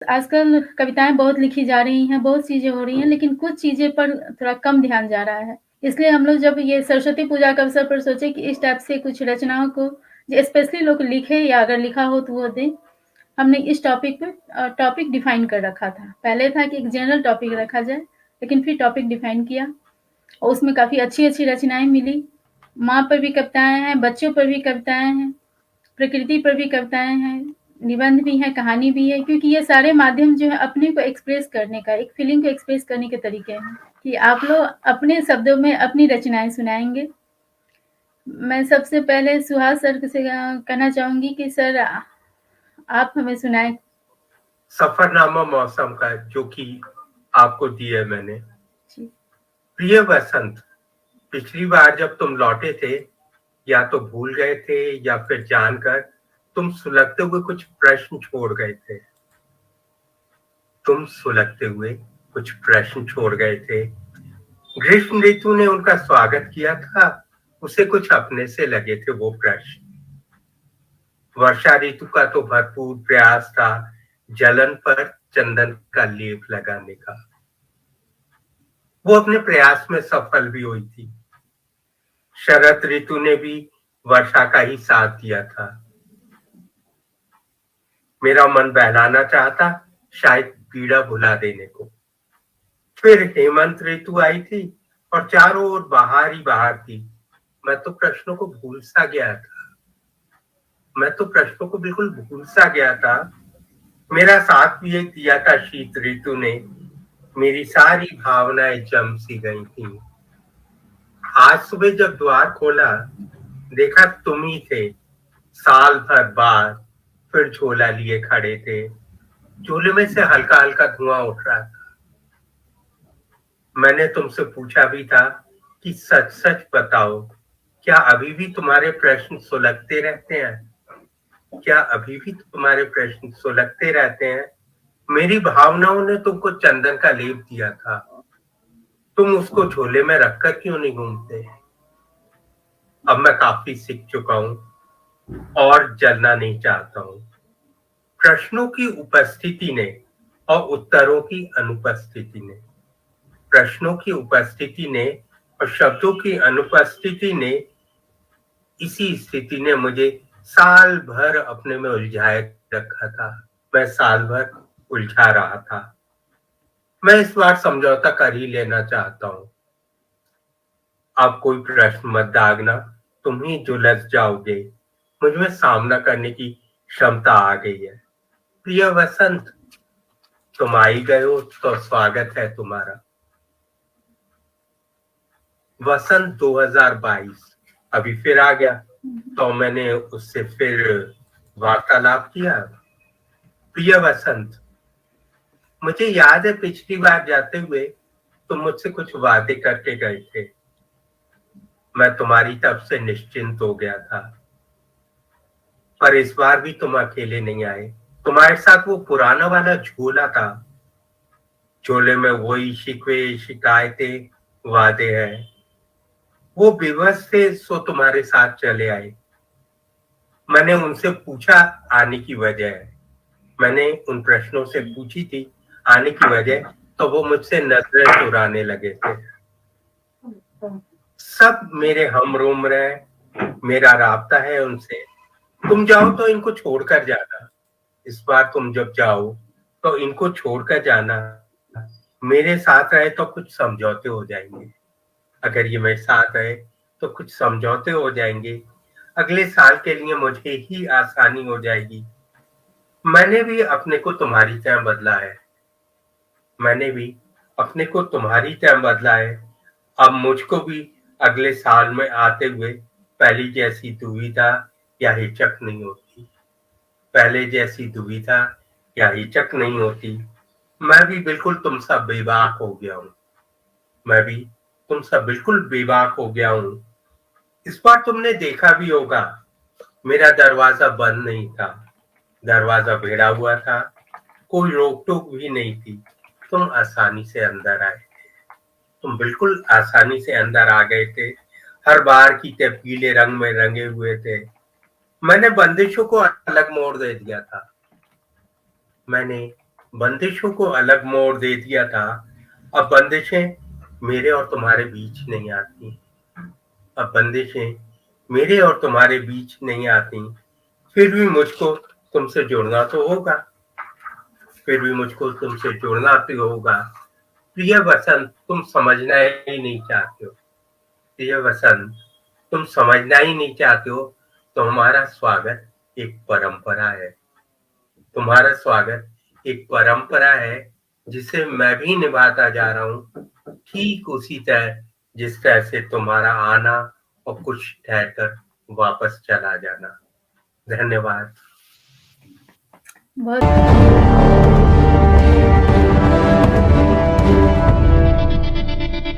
आजकल कविताएँ बहुत लिखी जा रही हैं, बहुत चीज़ें हो रही हैं, लेकिन कुछ चीज़ें पर थोड़ा कम ध्यान जा रहा है। इसलिए हम लोग जब ये सरस्वती पूजा के अवसर पर सोचे कि इस टाइप से कुछ रचनाओं को जो स्पेशली लोग लिखें या अगर लिखा हो तो वो दें। हमने इस टॉपिक पे टॉपिक डिफाइन कर रखा था। पहले था कि एक जनरल टॉपिक रखा जाए, लेकिन फिर टॉपिक डिफाइन किया और उसमें काफ़ी अच्छी-अच्छी रचनाएँ मिली। माँ पर भी कविताएँ हैं, बच्चों पर भी कविताएँ हैं, प्रकृति पर भी कविताएँ हैं, निबंध भी हैं, कहानी भी है, क्योंकि ये सारे माध्यम जो है अपने को एक्सप्रेस करने का, एक फीलिंग को एक्सप्रेस करने के तरीके हैं कि आप लोग अपने शब्दों में अपनी रचनाएँ सुनाएँगे। मैं सबसे पहले सुहास सर से कहना चाहूँगी कि सर आप हमें सुनाएँ। सफरनामा मौसम का जो कि आपको दिया मैंने। जी। प्रिय वसंत, पिछली बार जब तुम लौटे थे या तो भूल गए थे या फिर जानकर तुम सुलगते हुए कुछ प्रश्न छोड़ गए थे। तुम सुलगते हुए कुछ प्रश्न छोड़ गए थे। ग्रीष्म ऋतु ने उनका स्वागत किया था, उसे कुछ अपने से लगे थे वो प्रश्न। वर्षा ऋतु का तो भरपूर प्रयास था जलन पर चंदन का लेप लगाने का। वो अपने प्रयास में सफल भी हुई थी। शरद ऋतु ने भी वर्षा का ही साथ दिया था। मेरा मन बहलाना चाहता, शायद पीड़ा भुला देने को। फिर हेमंत ऋतु आई थी और चारों ओर बाहर ही बाहर थी। मैं तो प्रश्नों को भूल सा गया था। मैं तो प्रश्नों को बिल्कुल भूल सा गया था। मेरा साथ भी एक दिया था शीत ऋतु ने। मेरी सारी भावनाएं जम सी गई थी। आज सुबह जब द्वार खोला, देखा तुम ही थे। साल भर बाद फिर झोला लिए खड़े थे। झोले में से हल्का हल्का धुआं उठ रहा था। मैंने तुमसे पूछा भी था कि सच सच बताओ, क्या अभी भी तुम्हारे प्रश्न सुलगते रहते हैं? क्या अभी भी तुम्हारे प्रश्न सुलगते रहते हैं? मेरी भावनाओं ने तुमको चंदन का लेप दिया था, तुम उसको झोले में रखकर क्यों नहीं घूमते? अब मैं काफी सीख चुका हूं और जलना नहीं चाहता हूं। प्रश्नों की उपस्थिति ने और उत्तरों की अनुपस्थिति ने, प्रश्नों की उपस्थिति ने और शब्दों की अनुपस्थिति ने, इसी स्थिति ने मुझे साल भर अपने में उलझाए रखा था। मैं साल भर उलझा रहा था। मैं इस बार समझौता कर ही लेना चाहता हूं। अब कोई प्रश्न मत दागना, तुम ही झुलस जाओगे। मुझमें सामना करने की क्षमता आ गई है। प्रिय वसंत, तुम आई गए हो तो स्वागत है तुम्हारा। वसंत 2022 अभी फिर आ गया, तो मैंने उससे फिर वार्तालाप किया। प्रिय वसंत, मुझे याद है पिछली बार जाते हुए तुम मुझसे कुछ वादे करके गए थे। मैं तुम्हारी तरफ से निश्चिंत हो गया था, पर इस बार भी तुम अकेले नहीं आए। तुम्हारे साथ वो पुराना वाला झोला था। झोले में वही शिकवे शिकायतें वादे हैं। वो विवश थे, सो तुम्हारे साथ चले आए। मैंने उनसे पूछा आने की वजह। मैंने उन प्रश्नों से पूछी थी आने की वजह, तो वो मुझसे नजरें चुराने लगे थे। सब मेरे हमउम्र हैं, मेरा राब्ता है उनसे। तुम जाओ तो इनको छोड़कर जाना। इस बार तुम जब जाओ तो इनको छोड़कर जाना। मेरे साथ रहे तो कुछ समझौते हो जाएंगे। अगर ये मेरे साथ रहे तो कुछ समझौते हो जाएंगे। अगले साल के लिए मुझे ही आसानी हो जाएगी। मैंने भी अपने को तुम्हारी तरह बदला है। मैंने भी अपने को तुम्हारी तरह बदला है। अब मुझको भी अगले साल में आते हुए पहली जैसी दुविधा या हिचक नहीं होती। पहले जैसी दुविधा या हिचक नहीं होती। मैं भी बिल्कुल तुम सा बेबाक हो गया हूँ। मैं भी तुम सा बिल्कुल बेबाक हो गया हूँ। इस बार तुमने देखा भी होगा, मेरा दरवाजा बंद नहीं था। दरवाजा भिड़ा हुआ था। कोई रोक टोक भी नहीं थी। तुम आसानी से अंदर आए। तुम बिल्कुल आसानी से अंदर आ गए थे। हर बार की तरह पीले रंग में रंगे हुए थे। मैंने बंदिशों को अलग मोड़ दे दिया था। मैंने बंदिशों को अलग मोड़ दे दिया था, अब बंदिशें मेरे और तुम्हारे बीच नहीं आती। अब बंदिशें मेरे और तुम्हारे बीच नहीं आती, फिर भी मुझको तुमसे जुड़ना तो होगा, फिर भी मुझको तुमसे जुड़ना तो होगा। प्रिय वसंत, तुम समझना ही नहीं चाहते हो। प्रिय वसंत, तुम समझना ही नहीं चाहते हो। तो हमारा स्वागत एक परंपरा है। तुम्हारा स्वागत एक परंपरा है, जिसे मैं भी निभाता जा रहा हूँ, ठीक उसी तरह जिस तरह से तुम्हारा आना और कुछ ठहरकर वापस चला जाना। धन्यवाद। बहुत